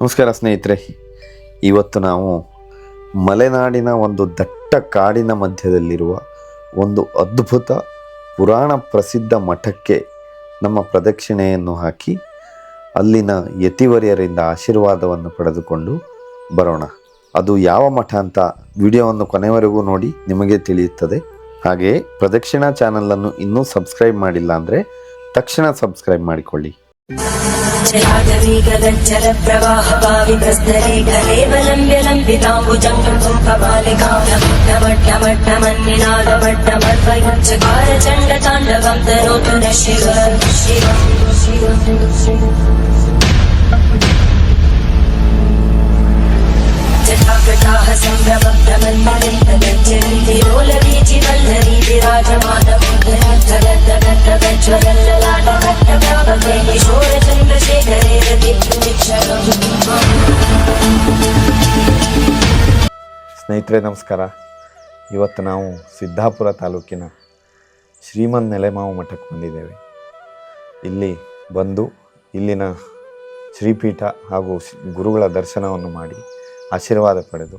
ನಮಸ್ಕಾರ ಸ್ನೇಹಿತರೆ. ಇವತ್ತು ನಾವು ಮಲೆನಾಡಿನ ಒಂದು ದಟ್ಟ ಕಾಡಿನ ಮಧ್ಯದಲ್ಲಿರುವ ಒಂದು ಅದ್ಭುತ ಪುರಾಣ ಪ್ರಸಿದ್ಧ ಮಠಕ್ಕೆ ನಮ್ಮ ಪ್ರದಕ್ಷಿಣೆಯನ್ನು ಹಾಕಿ ಅಲ್ಲಿನ ಯತಿವರ್ಯರಿಂದ ಆಶೀರ್ವಾದವನ್ನು ಪಡೆದುಕೊಂಡು ಬರೋಣ. ಅದು ಯಾವ ಮಠ ಅಂತ ವಿಡಿಯೋವನ್ನು ಕೊನೆವರೆಗೂ ನೋಡಿ ನಿಮಗೆ ತಿಳಿಯುತ್ತದೆ. ಹಾಗೆಯೇ ಪ್ರದಕ್ಷಿಣಾ ಚಾನಲನ್ನು ಇನ್ನೂ ಸಬ್ಸ್ಕ್ರೈಬ್ ಮಾಡಿಲ್ಲ ಅಂದರೆ ತಕ್ಷಣ ಸಬ್ಸ್ಕ್ರೈಬ್ ಮಾಡಿಕೊಳ್ಳಿ. ಸ್ನೇಹಿತರೆ ನಮಸ್ಕಾರ. ಇವತ್ತು ನಾವು ಸಿದ್ದಾಪುರ ತಾಲೂಕಿನ ಶ್ರೀಮಂತ ನೆಲೆಮಾವು ಮಠಕ್ಕೆ ಬಂದಿದ್ದೇವೆ. ಇಲ್ಲಿ ಬಂದು ಇಲ್ಲಿನ ಶ್ರೀಪೀಠ ಹಾಗೂ ಗುರುಗಳ ದರ್ಶನವನ್ನು ಮಾಡಿ ಆಶೀರ್ವಾದ ಪಡೆದು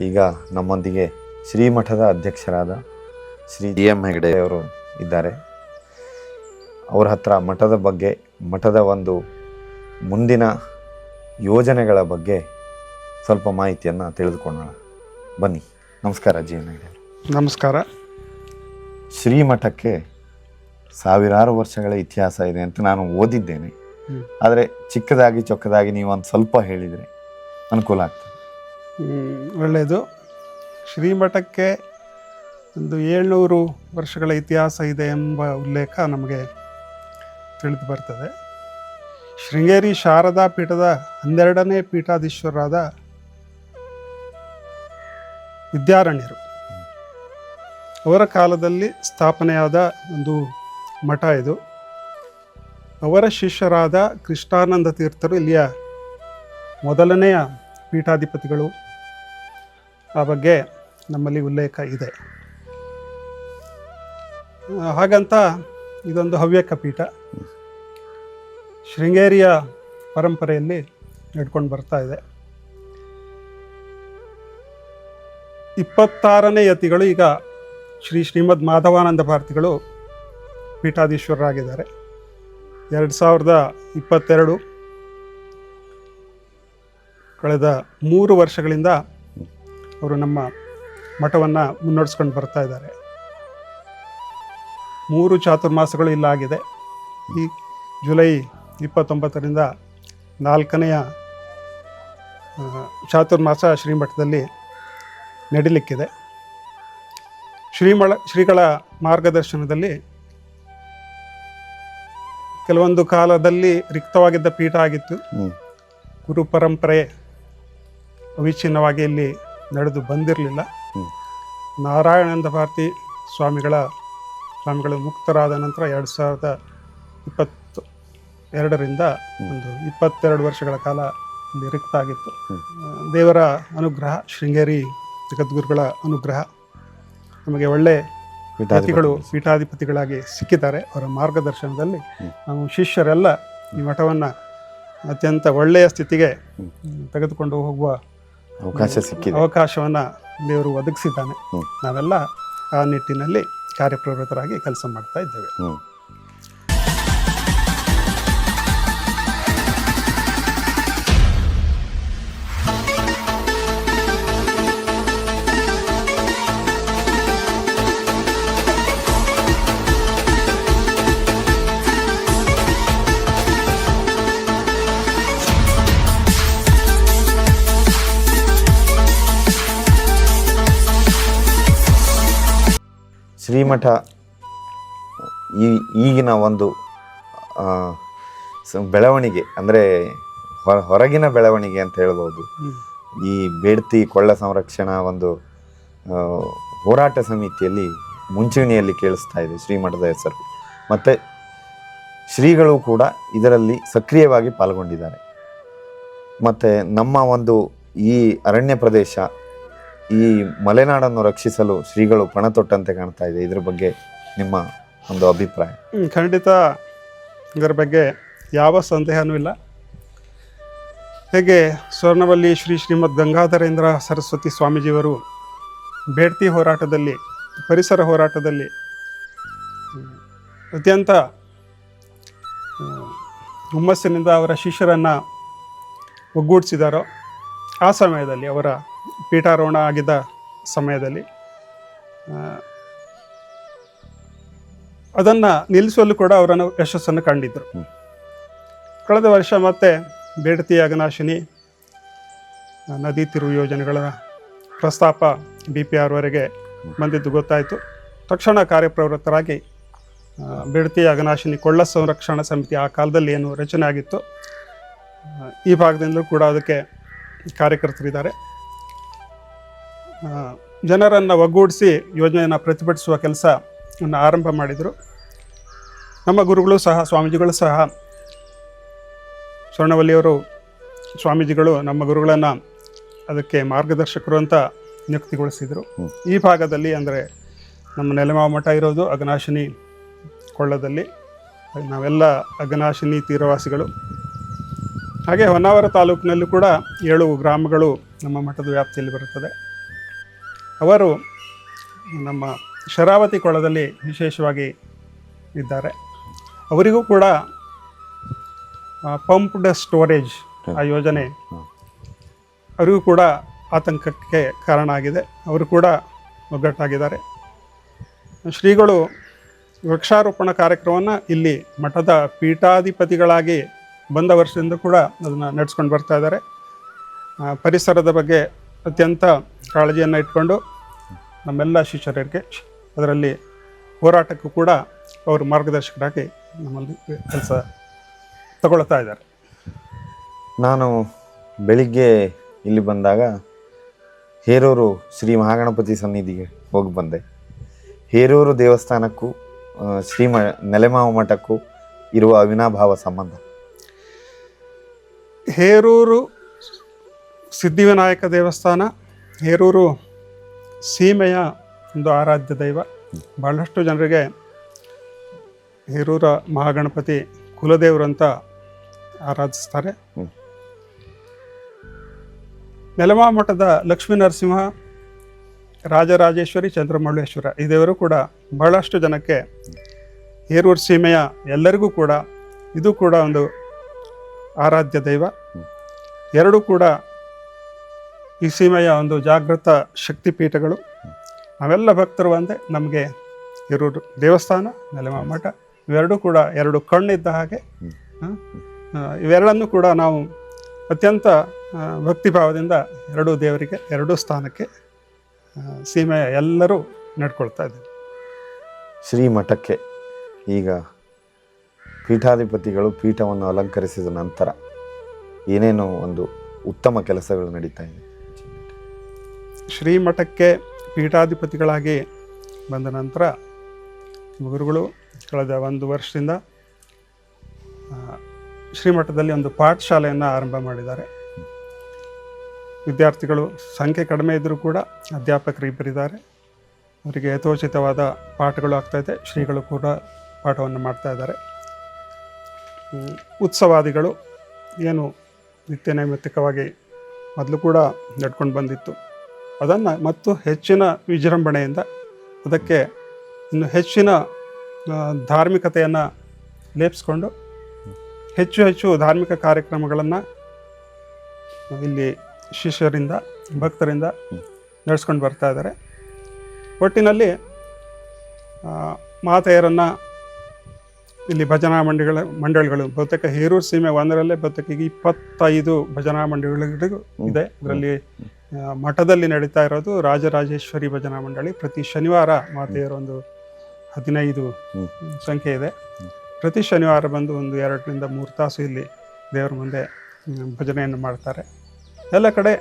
ಈಗ ನಮ್ಮೊಂದಿಗೆ ಶ್ರೀಮಠದ ಅಧ್ಯಕ್ಷರಾದ ಶ್ರೀ DM ಹೆಗಡೆ ಅವರು ಇದ್ದಾರೆ. ಅವರ ಹತ್ರ ಮಠದ ಬಗ್ಗೆ, ಮಠದ ಒಂದು ಮುಂದಿನ ಯೋಜನೆಗಳ ಬಗ್ಗೆ ಸ್ವಲ್ಪ ಮಾಹಿತಿಯನ್ನು ತಿಳಿದುಕೊಳ್ಳೋಣ. ಬನ್ನಿ. ನಮಸ್ಕಾರ GM ಹೆಗಡೆ. ನಮಸ್ಕಾರ. ಶ್ರೀಮಠಕ್ಕೆ ಸಾವಿರಾರು ವರ್ಷಗಳ ಇತಿಹಾಸ ಇದೆ ಅಂತ ನಾನು ಓದಿದ್ದೇನೆ. ಆದರೆ ಚಿಕ್ಕದಾಗಿ ಚೊಕ್ಕದಾಗಿ ನೀವು ಒಂದು ಸ್ವಲ್ಪ ಹೇಳಿದರೆ ಅನುಕೂಲ ಆಗ್ತದೆ. ಒಳ್ಳೆಯದು. ಶ್ರೀಮಠಕ್ಕೆ ಒಂದು 700 ವರ್ಷಗಳ ಇತಿಹಾಸ ಇದೆ ಎಂಬ ಉಲ್ಲೇಖ ನಮಗೆ ತಿಳಿದು ಬರ್ತದೆ. ಶೃಂಗೇರಿ ಶಾರದಾ ಪೀಠದ 12ನೇ ಪೀಠಾಧೀಶ್ವರರಾದ ವಿದ್ಯಾರಣ್ಯರು ಅವರ ಕಾಲದಲ್ಲಿ ಸ್ಥಾಪನೆಯಾದ ಒಂದು ಮಠ ಇದು. ಅವರ ಶಿಷ್ಯರಾದ ಕೃಷ್ಣಾನಂದ ತೀರ್ಥರು ಇಲ್ಲಿಯ ಮೊದಲನೆಯ ಪೀಠಾಧಿಪತಿಗಳು. ಆ ಬಗ್ಗೆ ನಮ್ಮಲ್ಲಿ ಉಲ್ಲೇಖ ಇದೆ. ಹಾಗಂತ ಇದೊಂದು ಹವ್ಯಕ ಪೀಠ. ಶೃಂಗೇರಿಯ ಪರಂಪರೆಯಲ್ಲಿ ನಡ್ಕೊಂಡು ಬರ್ತಾ ಇದೆ. 26ನೇ ಯತಿಗಳು ಈಗ ಶ್ರೀಮದ್ ಮಾಧವಾನಂದ ಭಾರತಿಗಳು ಪೀಠಾಧೀಶ್ವರರಾಗಿದ್ದಾರೆ. 2022 ಕಳೆದ 3 ವರ್ಷಗಳಿಂದ ಅವರು ನಮ್ಮ ಮಠವನ್ನು ಮುನ್ನಡೆಸ್ಕೊಂಡು ಬರ್ತಾ ಇದ್ದಾರೆ. 3 ಚಾತುರ್ಮಾಸಗಳು ಇಲ್ಲಾಗಿದೆ. ಈ ಜುಲೈ 29ರಿಂದ 4ನೇ ಚಾತುರ್ಮಾಸ ಶ್ರೀಮಠದಲ್ಲಿ ನಡೀಲಿಕ್ಕಿದೆ. ಶ್ರೀಗಳ ಮಾರ್ಗದರ್ಶನದಲ್ಲಿ ಕೆಲವೊಂದು ಕಾಲದಲ್ಲಿ ರಿಕ್ತವಾಗಿದ್ದ ಪೀಠ ಆಗಿತ್ತು. ಗುರು ಪರಂಪರೆ ಅವಿಚ್ಛಿನ್ನವಾಗಿ ಇಲ್ಲಿ ನಡೆದು ಬಂದಿರಲಿಲ್ಲ. ನಾರಾಯಣಾನಂದ ಭಾರತಿ ಸ್ವಾಮಿಗಳು ಮುಕ್ತರಾದ ನಂತರ 2022ರಿಂದ ಒಂದು 22 ವರ್ಷಗಳ ಕಾಲ ಇಲ್ಲಿ ರಿಕ್ತ ಆಗಿತ್ತು. ದೇವರ ಅನುಗ್ರಹ, ಶೃಂಗೇರಿ ಜಗದ್ಗುರುಗಳ ಅನುಗ್ರಹ, ನಮಗೆ ಒಳ್ಳೆ ಪೀಠಾಧಿಪತಿಗಳಾಗಿ ಸಿಕ್ಕಿದ್ದಾರೆ. ಅವರ ಮಾರ್ಗದರ್ಶನದಲ್ಲಿ ನಾವು ಶಿಷ್ಯರೆಲ್ಲ ಈ ಮಠವನ್ನು ಅತ್ಯಂತ ಒಳ್ಳೆಯ ಸ್ಥಿತಿಗೆ ತೆಗೆದುಕೊಂಡು ಹೋಗುವ ಅವಕಾಶವನ್ನು ದೇವರು ಒದಗಿಸಿದ್ದಾನೆ. ನಾವೆಲ್ಲ ಆ ನಿಟ್ಟಿನಲ್ಲಿ ಕಾರ್ಯಪ್ರವೃತ್ತರಾಗಿ ಕೆಲಸ ಮಾಡ್ತಾ ಇದ್ದೇವೆ. ಶ್ರೀಮಠ ಈಗಿನ ಒಂದು ಬೆಳವಣಿಗೆ ಅಂದರೆ ಹೊರಗಿನ ಬೆಳವಣಿಗೆ ಅಂತ ಹೇಳ್ಬೋದು. ಈ ಬೇಡ್ತಿ ಕೊಳ್ಳ ಸಂರಕ್ಷಣಾ ಒಂದು ಹೋರಾಟ ಸಮಿತಿಯಲ್ಲಿ ಮುಂಚೂಣಿಯಲ್ಲಿ ಕೇಳಿಸ್ತಾ ಇದೆ ಶ್ರೀಮಠದ ಹೆಸರು. ಮತ್ತು ಶ್ರೀಗಳು ಕೂಡ ಇದರಲ್ಲಿ ಸಕ್ರಿಯವಾಗಿ ಪಾಲ್ಗೊಂಡಿದ್ದಾರೆ. ಮತ್ತು ನಮ್ಮ ಒಂದು ಈ ಅರಣ್ಯ ಪ್ರದೇಶ, ಈ ಮಲೆನಾಡನ್ನು ರಕ್ಷಿಸಲು ಶ್ರೀಗಳು ಪಣ ತೊಟ್ಟಂತೆ ಕಾಣ್ತಾ ಇದೆ. ಇದ್ರ ಬಗ್ಗೆ ನಿಮ್ಮ ಒಂದು ಅಭಿಪ್ರಾಯ? ಖಂಡಿತ ಇದರ ಬಗ್ಗೆ ಯಾವ ಸಂದೇಹನೂ ಇಲ್ಲ. ಹೇಗೆ ಸ್ವರ್ಣವಲ್ಲಿ ಶ್ರೀಮದ್ ಗಂಗಾಧರೇಂದ್ರ ಸರಸ್ವತಿ ಸ್ವಾಮೀಜಿಯವರು ಬೇಡ್ತಿ ಹೋರಾಟದಲ್ಲಿ, ಪರಿಸರ ಹೋರಾಟದಲ್ಲಿ ಅತ್ಯಂತ ಹುಮ್ಮಸ್ಸಿನಿಂದ ಅವರ ಶಿಷ್ಯರನ್ನು ಒಗ್ಗೂಡಿಸಿದಾರೋ, ಆ ಸಮಯದಲ್ಲಿ ಅವರ ಪೀಠಾರೋಹಣ ಆಗಿದ್ದ ಸಮಯದಲ್ಲಿ ಅದನ್ನು ನಿಲ್ಲಿಸುವಲ್ಲೂ ಕೂಡ ಅವರನ್ನು ಯಶಸ್ಸನ್ನು ಕಂಡಿದ್ದರು. ಕಳೆದ ವರ್ಷ ಮತ್ತೆ ಬೇಡತಿ ಅಘನಾಶಿನಿ ನದಿ ತಿರುವು ಯೋಜನೆಗಳ ಪ್ರಸ್ತಾಪ BPR ವರೆಗೆ ಬಂದಿದ್ದು ಗೊತ್ತಾಯಿತು. ತಕ್ಷಣ ಕಾರ್ಯಪ್ರವೃತ್ತರಾಗಿ ಬೇಡತಿ ಅಘನಾಶಿನಿ ಕೊಳ್ಳ ಸಂರಕ್ಷಣಾ ಸಮಿತಿ ಆ ಕಾಲದಲ್ಲಿ ಏನು ರಚನೆ ಆಗಿತ್ತು, ಈ ಭಾಗದಿಂದಲೂ ಕೂಡ ಅದಕ್ಕೆ ಕಾರ್ಯಕರ್ತರಿದ್ದಾರೆ. ಜನರನ್ನು ಒಗ್ಗೂಡಿಸಿ ಯೋಜನೆಯನ್ನು ಪ್ರತಿಭಟಿಸುವ ಕೆಲಸವನ್ನು ಆರಂಭ ಮಾಡಿದರು. ನಮ್ಮ ಗುರುಗಳು ಸಹ, ಸ್ವಾಮೀಜಿಗಳು ಸಹ, ಸ್ವರ್ಣವಲ್ಲಿಯವರು ಸ್ವಾಮೀಜಿಗಳು ನಮ್ಮ ಗುರುಗಳನ್ನು ಅದಕ್ಕೆ ಮಾರ್ಗದರ್ಶಕರು ಅಂತ ನಿಯುಕ್ತಿಗೊಳಿಸಿದರು. ಈ ಭಾಗದಲ್ಲಿ ಅಂದರೆ ನಮ್ಮ ನೆಲಮಾವ ಮಠ ಇರೋದು ಅಘನಾಶಿನಿ ಕೊಳ್ಳದಲ್ಲಿ, ನಾವೆಲ್ಲ ಅಘನಾಶಿನಿ ತೀರವಾಸಿಗಳು. ಹಾಗೆ ಹೊನ್ನಾವರ ತಾಲೂಕಿನಲ್ಲೂ ಕೂಡ 7 ಗ್ರಾಮಗಳು ನಮ್ಮ ಮಠದ ವ್ಯಾಪ್ತಿಯಲ್ಲಿ ಬರುತ್ತದೆ. ಅವರು ನಮ್ಮ ಶರಾವತಿ ಕೊಳ್ಳದಲ್ಲಿ ವಿಶೇಷವಾಗಿ ಇದ್ದಾರೆ. ಅವರಿಗೂ ಕೂಡ ಪಂಪ್ಡ್ ಸ್ಟೋರೇಜ್ ಆ ಯೋಜನೆ ಅವರಿಗೂ ಕೂಡ ಆತಂಕಕ್ಕೆ ಕಾರಣ ಆಗಿದೆ. ಅವರು ಕೂಡ ಒಗ್ಗಟ್ಟಾಗಿದ್ದಾರೆ. ಶ್ರೀಗಳು ವೃಕ್ಷಾರೋಪಣ ಕಾರ್ಯಕ್ರಮವನ್ನು ಇಲ್ಲಿ ಮಠದ ಪೀಠಾಧಿಪತಿಗಳಾಗಿ ಬಂದ ವರ್ಷದಿಂದ ಕೂಡ ಅದನ್ನು ನಡೆಸ್ಕೊಂಡು ಬರ್ತಾ ಇದ್ದಾರೆ. ಪರಿಸರದ ಬಗ್ಗೆ ಅತ್ಯಂತ ಕಾಳಜಿಯನ್ನು ಇಟ್ಕೊಂಡು ನಮ್ಮೆಲ್ಲ ಶಿಷ್ಯರಿಗೆ ಅದರಲ್ಲಿ ಹೋರಾಟಕ್ಕೂ ಕೂಡ ಅವರು ಮಾರ್ಗದರ್ಶಕರಾಗಿ ನಮ್ಮಲ್ಲಿ ಕೆಲಸ ತಗೊಳ್ತಾ ಇದ್ದಾರೆ. ನಾನು ಬೆಳಿಗ್ಗೆ ಇಲ್ಲಿ ಬಂದಾಗ ಹೇರೂರು ಶ್ರೀ ಮಹಾಗಣಪತಿ ಸನ್ನಿಧಿಗೆ ಹೋಗಿ ಬಂದೆ. ಹೇರೂರು ದೇವಸ್ಥಾನಕ್ಕೂ ನೆಲೆಮಾವ ಮಠಕ್ಕೂ ಇರುವ ಅವಿನಾಭಾವ ಸಂಬಂಧ. ಹೇರೂರು ಸಿದ್ಧಿವಿನಾಯಕ ದೇವಸ್ಥಾನ ಹೇರೂರು ಸೀಮೆಯ ಒಂದು ಆರಾಧ್ಯ ದೈವ. ಬಹಳಷ್ಟು ಜನರಿಗೆ ಹೇರೂರ ಮಹಾಗಣಪತಿ ಕುಲದೇವರಂತ ಆರಾಧಿಸ್ತಾರೆ. ನೆಲಮಾವ ಮಠದ ಲಕ್ಷ್ಮೀ ನರಸಿಂಹ, ರಾಜರಾಜೇಶ್ವರಿ, ಚಂದ್ರಮೌಳೇಶ್ವರ ಈ ದೇವರು ಕೂಡ ಬಹಳಷ್ಟು ಜನಕ್ಕೆ, ಹೇರೂರು ಸೀಮೆಯ ಎಲ್ಲರಿಗೂ ಕೂಡ ಇದು ಕೂಡ ಒಂದು ಆರಾಧ್ಯ ದೈವ. ಎರಡೂ ಕೂಡ ಈ ಸೀಮೆಯ ಒಂದು ಜಾಗೃತ ಶಕ್ತಿಪೀಠಗಳು. ನಾವೆಲ್ಲ ಭಕ್ತರು ಒಂದೇ. ನಮಗೆ ಹೇರೂರು ದೇವಸ್ಥಾನ, ನೆಲಮಾವ ಮಠ ಇವೆರಡೂ ಕೂಡ 2 ಕಣ್ಣಿದ್ದ ಹಾಗೆ. ಇವೆರಡನ್ನು ಕೂಡ ನಾವು ಅತ್ಯಂತ ಭಕ್ತಿಭಾವದಿಂದ 2 ದೇವರಿಗೆ, 2 ಸ್ಥಾನಕ್ಕೆ ಸೀಮೆಯ ಎಲ್ಲರೂ ನಡ್ಕೊಳ್ತಾ ಇದ್ದೀವಿ. ಶ್ರೀಮಠಕ್ಕೆ ಈಗ ಪೀಠಾಧಿಪತಿಗಳು ಪೀಠವನ್ನು ಅಲಂಕರಿಸಿದ ನಂತರ ಏನೇನೋ ಒಂದು ಉತ್ತಮ ಕೆಲಸಗಳು ನಡೀತಾ ಇದೆ. ಶ್ರೀಮಠಕ್ಕೆ ಪೀಠಾಧಿಪತಿಗಳಾಗಿ ಬಂದ ನಂತರ ಗುರುಗಳು ಕಳೆದ 1 ವರ್ಷದಿಂದ ಶ್ರೀಮಠದಲ್ಲಿ ಒಂದು ಪಾಠಶಾಲೆಯನ್ನು ಆರಂಭ ಮಾಡಿದ್ದಾರೆ. ವಿದ್ಯಾರ್ಥಿಗಳು ಸಂಖ್ಯೆ ಕಡಿಮೆ ಇದ್ದರೂ ಕೂಡ ಅಧ್ಯಾಪಕರು ಇಬ್ಬರಿದ್ದಾರೆ. ಅವರಿಗೆ ಯಥೋಚಿತವಾದ ಪಾಠಗಳು ಆಗ್ತಾಯಿದೆ. ಶ್ರೀಗಳು ಕೂಡ ಪಾಠವನ್ನು ಮಾಡ್ತಾ ಇದ್ದಾರೆ. ಉತ್ಸವಾದಿಗಳು ಏನು ನಿತ್ಯ ನೈಮಿತ್ತಿಕವಾಗಿ ಮೊದಲು ಕೂಡ ನಡ್ಕೊಂಡು ಬಂದಿತ್ತು, ಅದನ್ನು ಮತ್ತು ಹೆಚ್ಚಿನ ವಿಜೃಂಭಣೆಯಿಂದ ಅದಕ್ಕೆ ಇನ್ನು ಹೆಚ್ಚಿನ ಧಾರ್ಮಿಕತೆಯನ್ನು ಲೇಪಿಸ್ಕೊಂಡು ಹೆಚ್ಚು ಧಾರ್ಮಿಕ ಕಾರ್ಯಕ್ರಮಗಳನ್ನು ಇಲ್ಲಿ ಶಿಷ್ಯರಿಂದ, ಭಕ್ತರಿಂದ ನಡೆಸ್ಕೊಂಡು ಬರ್ತಾ ಇದ್ದಾರೆ. ಒಟ್ಟಿನಲ್ಲಿ ಮಾತೆಯರನ್ನು ಇಲ್ಲಿ ಭಜನಾ ಮಂಡಳಿಗಳು ಬಹುತೇಕ ಹೇರೂರು ಸೀಮೆ 1ರಲ್ಲೇ ಬಹುತೇಕ 25 ಭಜನಾ ಮಂಡಳಿಗಳಿಗೂ ಇದೆ. ಇದರಲ್ಲಿ ಮಠದಲ್ಲಿ ನಡೀತಾ ಇರೋದು ರಾಜರಾಜೇಶ್ವರಿ ಭಜನಾ ಮಂಡಳಿ. ಪ್ರತಿ ಶನಿವಾರ ಮಾತೆಯರೊಂದು 15 ಸಂಖ್ಯೆ ಇದೆ. ಪ್ರತಿ ಶನಿವಾರ ಬಂದು ಒಂದು 2 ರಿಂದ 3 ತಾಸು ಇಲ್ಲಿ ದೇವರ ಮುಂದೆ ಭಜನೆಯನ್ನು ಮಾಡ್ತಾರೆ. ಎಲ್ಲ ಕಡೆ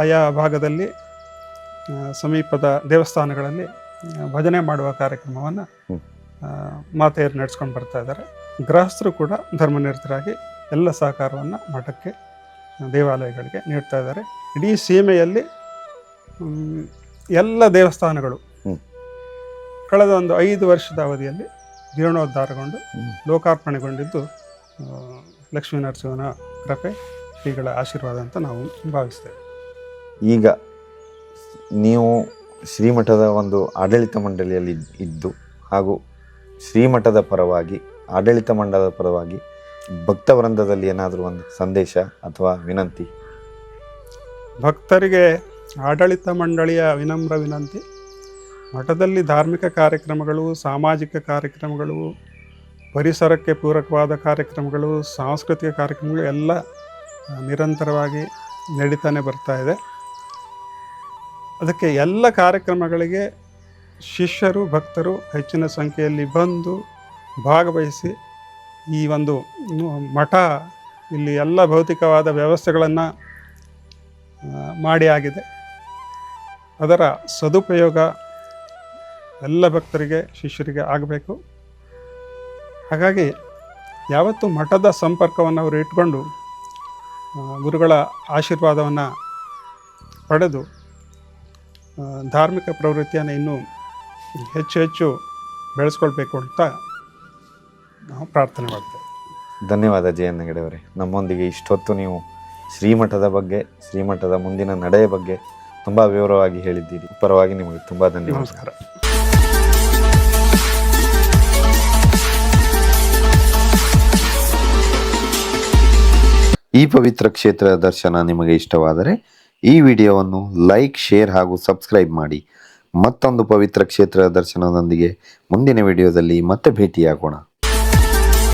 ಆಯಾ ಭಾಗದಲ್ಲಿ ಸಮೀಪದ ದೇವಸ್ಥಾನಗಳಲ್ಲಿ ಭಜನೆ ಮಾಡುವ ಕಾರ್ಯಕ್ರಮವನ್ನು ಮಾತೆಯರು ನಡೆಸ್ಕೊಂಡು ಬರ್ತಾ ಇದ್ದಾರೆ. ಗೃಹಸ್ಥರು ಕೂಡ ಧರ್ಮನಿರತರಾಗಿ ಎಲ್ಲ ಸಹಕಾರವನ್ನು ಮಠಕ್ಕೆ, ದೇವಾಲಯಗಳಿಗೆ ನೀಡ್ತಾ ಇದ್ದಾರೆ. ಇಡೀ ಸೀಮೆಯಲ್ಲಿ ಎಲ್ಲ ದೇವಸ್ಥಾನಗಳು ಕಳೆದ ಒಂದು 5 ವರ್ಷದ ಅವಧಿಯಲ್ಲಿ ಜೀರ್ಣೋದ್ಧಾರಗೊಂಡು ಲೋಕಾರ್ಪಣೆಗೊಂಡಿದ್ದು ಲಕ್ಷ್ಮೀ ನರಸಿಂಹನ ಕೃಪೆ, ಶ್ರೀಗಳ ಆಶೀರ್ವಾದ ಅಂತ ನಾವು ಭಾವಿಸ್ತೇವೆ. ಈಗ ನೀವು ಶ್ರೀಮಠದ ಒಂದು ಆಡಳಿತ ಮಂಡಳಿಯಲ್ಲಿ ಇದ್ದು ಹಾಗೂ ಶ್ರೀಮಠದ ಪರವಾಗಿ ಆಡಳಿತ ಮಂಡಳದ ಪರವಾಗಿ ಭಕ್ತವೃಂದದಲ್ಲಿ ಏನಾದರೂ ಒಂದು ಸಂದೇಶ ಅಥವಾ ವಿನಂತಿ? ಭಕ್ತರಿಗೆ ಆಡಳಿತ ಮಂಡಳಿಯ ವಿನಮ್ರ ವಿನಂತಿ, ಮಠದಲ್ಲಿ ಧಾರ್ಮಿಕ ಕಾರ್ಯಕ್ರಮಗಳು, ಸಾಮಾಜಿಕ ಕಾರ್ಯಕ್ರಮಗಳು, ಪರಿಸರಕ್ಕೆ ಪೂರಕವಾದ ಕಾರ್ಯಕ್ರಮಗಳು, ಸಾಂಸ್ಕೃತಿಕ ಕಾರ್ಯಕ್ರಮಗಳು ಎಲ್ಲ ನಿರಂತರವಾಗಿ ನಡೀತಾನೆ ಬರ್ತಾ ಇದೆ. ಅದಕ್ಕೆ ಎಲ್ಲ ಕಾರ್ಯಕ್ರಮಗಳಿಗೆ ಶಿಷ್ಯರು, ಭಕ್ತರು ಹೆಚ್ಚಿನ ಸಂಖ್ಯೆಯಲ್ಲಿ ಬಂದು ಭಾಗವಹಿಸಿ ಈ ಒಂದು ಮಠ ಇಲ್ಲಿ ಎಲ್ಲ ಭೌತಿಕವಾದ ವ್ಯವಸ್ಥೆಗಳನ್ನು ಮಾಡಿ ಆಗಿದೆ. ಅದರ ಸದುಪಯೋಗ ಎಲ್ಲ ಭಕ್ತರಿಗೆ, ಶಿಷ್ಯರಿಗೆ ಆಗಬೇಕು. ಹಾಗಾಗಿ ಯಾವತ್ತೂ ಮಠದ ಸಂಪರ್ಕವನ್ನು ಅವರು ಇಟ್ಕೊಂಡು ಗುರುಗಳ ಆಶೀರ್ವಾದವನ್ನು ಪಡೆದು ಧಾರ್ಮಿಕ ಪ್ರವೃತ್ತಿಯನ್ನು ಇನ್ನೂ ಹೆಚ್ಚು ಹೆಚ್ಚು ಬೆಳೆಸ್ಕೊಳ್ಬೇಕು ಅಂತ ನಾವು ಪ್ರಾರ್ಥನೆ ಮಾಡ್ತೇವೆ. ಧನ್ಯವಾದ ಜಯಣ್ಣ ಹೆಗಡೆ ಅವರೇ. ನಮ್ಮೊಂದಿಗೆ ಇಷ್ಟೊತ್ತು ನೀವು ಶ್ರೀಮಠದ ಬಗ್ಗೆ, ಶ್ರೀಮಠದ ಮುಂದಿನ ನಡೆಯ ಬಗ್ಗೆ ತುಂಬ ವಿವರವಾಗಿ ಹೇಳಿದ್ದೀರಿ. ಪರವಾಗಿ ನಿಮಗೆ ತುಂಬ ಧನ್ಯವಾದ. ನಮಸ್ಕಾರ. ಈ ಪವಿತ್ರ ಕ್ಷೇತ್ರ ದರ್ಶನ ನಿಮಗೆ ಇಷ್ಟವಾದರೆ ಈ ವಿಡಿಯೋವನ್ನು ಲೈಕ್, ಶೇರ್ ಹಾಗೂ ಸಬ್ಸ್ಕ್ರೈಬ್ ಮಾಡಿ. ಮತ್ತೊಂದು ಪವಿತ್ರ ಕ್ಷೇತ್ರ ದರ್ಶನದೊಂದಿಗೆ ಮುಂದಿನ ವಿಡಿಯೋದಲ್ಲಿ ಮತ್ತೆ ಭೇಟಿಯಾಗೋಣ.